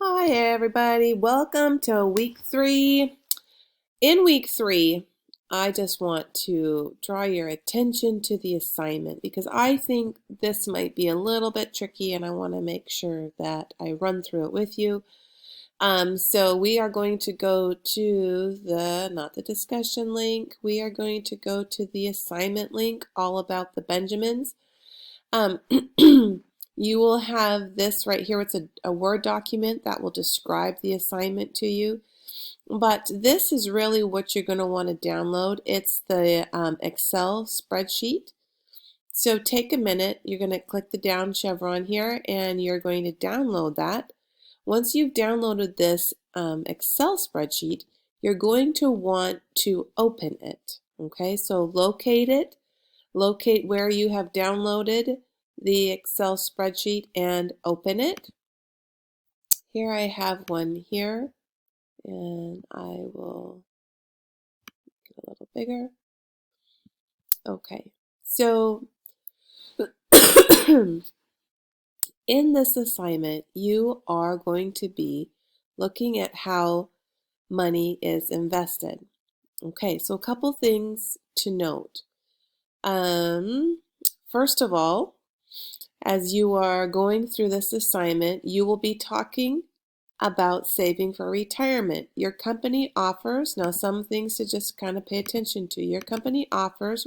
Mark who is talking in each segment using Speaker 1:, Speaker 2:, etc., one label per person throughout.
Speaker 1: Hi everybody, welcome to week 3. In week 3, I just want to draw your attention to the assignment because I think this might be a little bit tricky and I want to make sure that I run through it with you. So we are going to go to not the discussion link, we are going to go to the assignment link, all about the Benjamins. You will have this right here. It's a Word document that will describe the assignment to you. But this is really what you're going to want to download. It's the Excel spreadsheet. So take a minute. You're going to click the down chevron here and you're going to download that. Once you've downloaded this Excel spreadsheet, you're going to want to open it. Okay, so locate it. Locate where you have downloaded the Excel spreadsheet and open it. Here I have one here, and I will get a little bigger. Okay, so in this assignment, you are going to be looking at how money is invested. Okay, so a couple things to note. First of all, as you are going through this assignment, you will be talking about saving for retirement. Your company offers, now some things to just kind of pay attention to. Your company offers,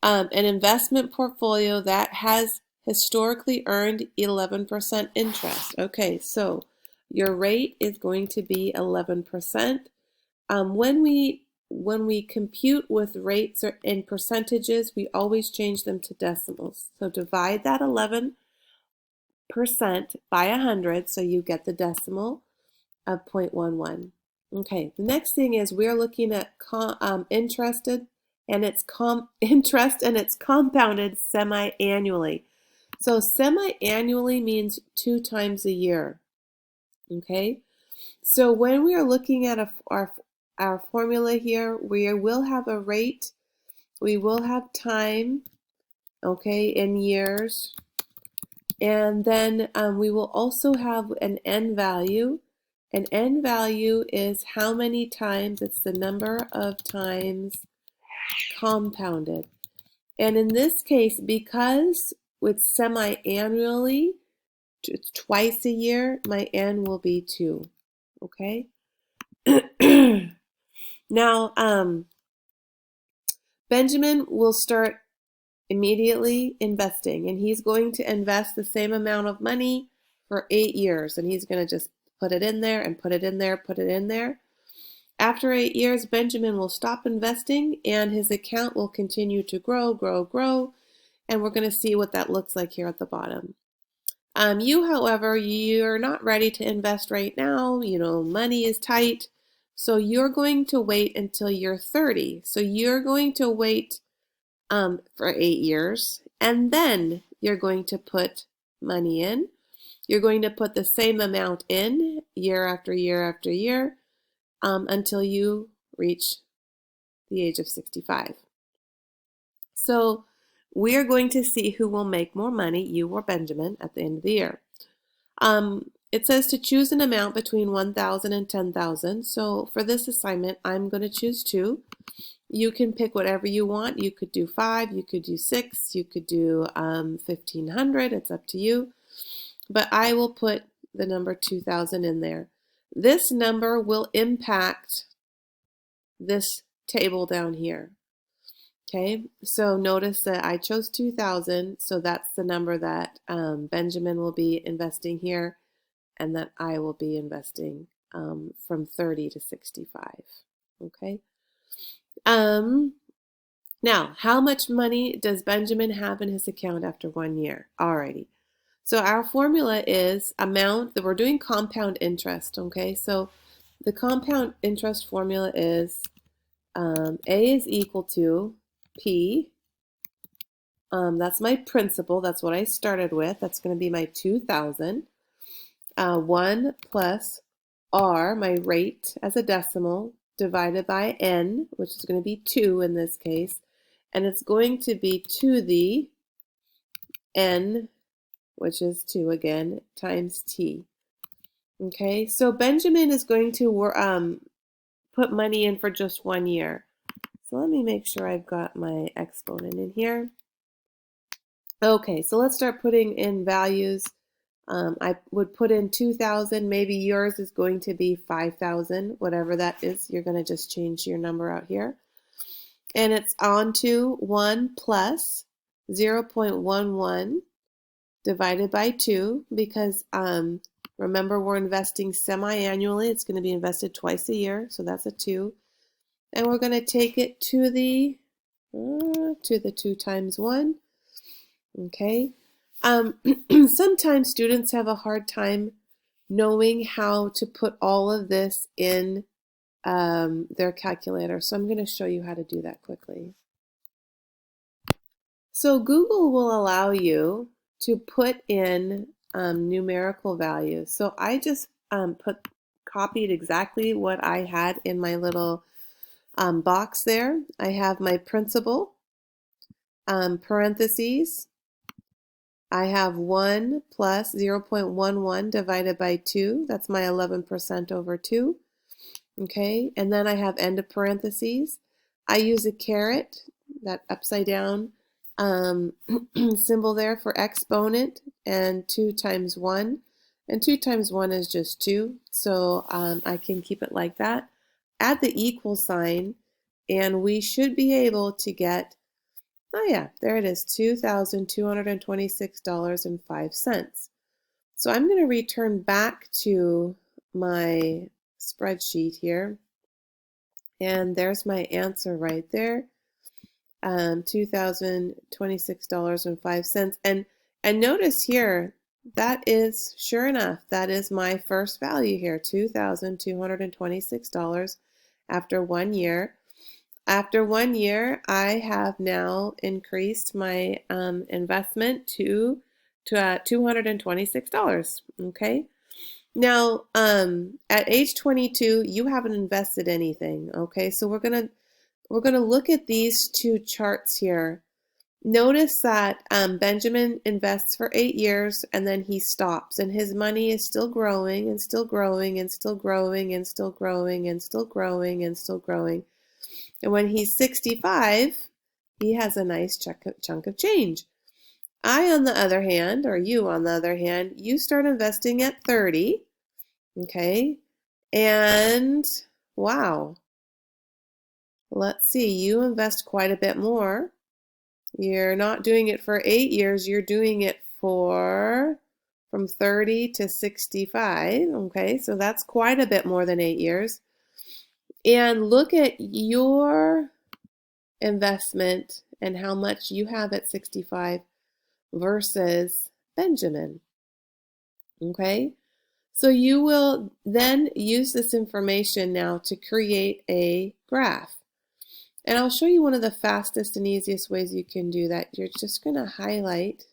Speaker 1: an investment portfolio that has historically earned 11% interest. Okay, so your rate is going to be 11%. When we compute with rates or in percentages, we always change them to decimals. So divide that 11% by 100, so you get the decimal of 0.11. Okay, the next thing is we're looking at interest and it's compounded semi-annually. So semi-annually means 2 times a year. Okay, so when we are looking at our formula here, we will have a rate, we will have time, okay, in years, and then we will also have an end value. An end value is how many times, it's the number of times compounded. And in this case, because it's semi-annually, it's twice a year, my n will be 2, okay? Now, Benjamin will start immediately investing, and he's going to invest the same amount of money for 8 years, and he's going to just put it in there and put it in there, put it in there. After 8 years, Benjamin will stop investing, and his account will continue to grow, grow, grow, and we're going to see what that looks like here at the bottom. However, you're not ready to invest right now. You know, money is tight. So you're going to wait until you're 30. So you're going to wait for 8 years, and then you're going to put money in. You're going to put the same amount in year after year after year until you reach the age of 65. So we're going to see who will make more money, you or Benjamin, at the end of the year. It says to choose an amount between 1,000 and 10,000. So for this assignment, I'm going to choose 2. You can pick whatever you want. You could do 5, you could do 6, you could do 1,500. It's up to you. But I will put the number 2,000 in there. This number will impact this table down here. Okay, so notice that I chose 2,000, so that's the number that Benjamin will be investing here, and that I will be investing from 30 to 65. Okay. Now, how much money does Benjamin have in his account after 1 year? Alrighty. So our formula is amount, that we're doing compound interest, okay? So the compound interest formula is A is equal to P. That's my principal. That's what I started with. That's going to be my 2,000. 1 plus R, my rate as a decimal, divided by N, which is going to be 2 in this case. And it's going to be to the N, which is 2 again, times T. Okay, so Benjamin is going to put money in for just 1 year. So let me make sure I've got my exponent in here. Okay, so let's start putting in values. I would put in 2,000. Maybe yours is going to be 5,000, whatever that is. You're going to just change your number out here. And it's on to 1 plus 0.11 divided by 2 because remember we're investing semi-annually. It's going to be invested twice a year, so that's a 2. And we're going to take it to the 2 times 1. Okay. Sometimes students have a hard time knowing how to put all of this in their calculator. So I'm going to show you how to do that quickly. So Google will allow you to put in numerical values. So I just copied exactly what I had in my little box there. I have my principal, parentheses. I have 1 plus 0.11 divided by 2. That's my 11% over 2. Okay, and then I have end of parentheses. I use a caret, that upside down symbol there for exponent, and 2 times 1. And 2 times 1 is just 2, so I can keep it like that. Add the equal sign, and we should be able to get, oh yeah, there it is, $2,226.05. So I'm going to return back to my spreadsheet here, and there's my answer right there, $2,026.05. And notice here, that is, sure enough, that is my first value here, $2,226 after 1 year. After 1 year, I have now increased my investment to $226. Okay. Now, at age 22, you haven't invested anything. Okay, so we're gonna look at these two charts here. Notice that Benjamin invests for 8 years and then he stops, and his money is still growing and still growing and still growing and still growing and still growing and still growing. And when he's 65, he has a nice chunk of change. I, on the other hand, or you on the other hand, you start investing at 30, okay? And wow, let's see, you invest quite a bit more. You're not doing it for 8 years, you're doing it for from 30 to 65, okay? So that's quite a bit more than 8 years. And look at your investment and how much you have at 65 versus Benjamin. Okay, so you will then use this information now to create a graph. And I'll show you one of the fastest and easiest ways you can do that. You're just going to highlight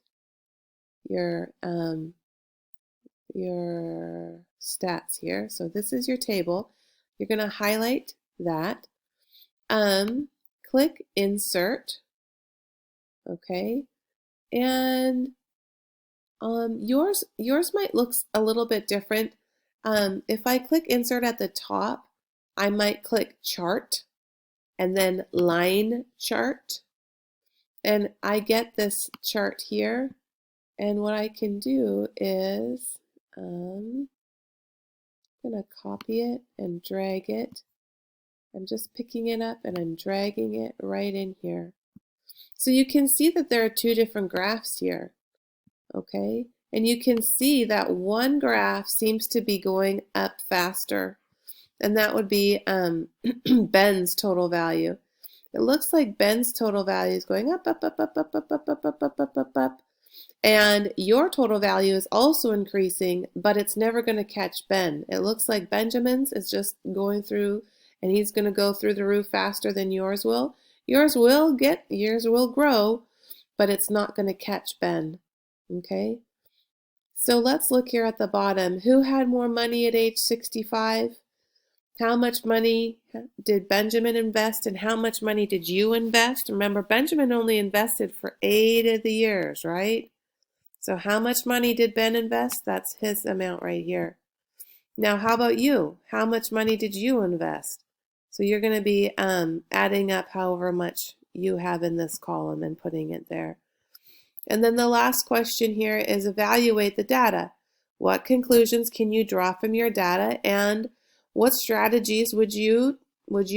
Speaker 1: your stats here. So this is your table. You're going to highlight that. Click Insert. Okay, and yours might look a little bit different. If I click Insert at the top, I might click Chart and then Line Chart, and I get this chart here. And what I can do is I'm gonna copy it and drag it. I'm just picking it up and I'm dragging it right in here. So you can see that there are two different graphs here, okay? And you can see that one graph seems to be going up faster, and that would be Ben's total value. It looks like Ben's total value is going up, up, up, up, up, up, up, up, up, up, up, up, up. And your total value is also increasing, but it's never going to catch Ben. It looks like Benjamin's is just going through, and he's going to go through the roof faster than yours will. Yours will grow, but it's not going to catch Ben. Okay? So let's look here at the bottom. Who had more money at age 65? How much money did Benjamin invest, and how much money did you invest? Remember, Benjamin only invested for 8 of the years, right? So how much money did Ben invest? That's his amount right here. Now, how about you? How much money did you invest? So you're going to be adding up however much you have in this column and putting it there. And then the last question here is evaluate the data. What conclusions can you draw from your data, and what strategies would you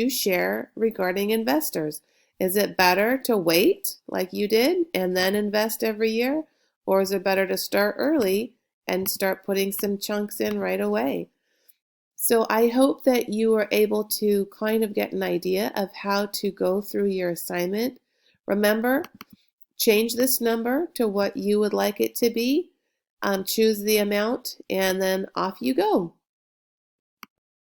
Speaker 1: share regarding investors? Is it better to wait like you did and then invest every year, or is it better to start early and start putting some chunks in right away? So I hope that you are able to kind of get an idea of how to go through your assignment. Remember, change this number to what you would like it to be, choose the amount, and then off you go.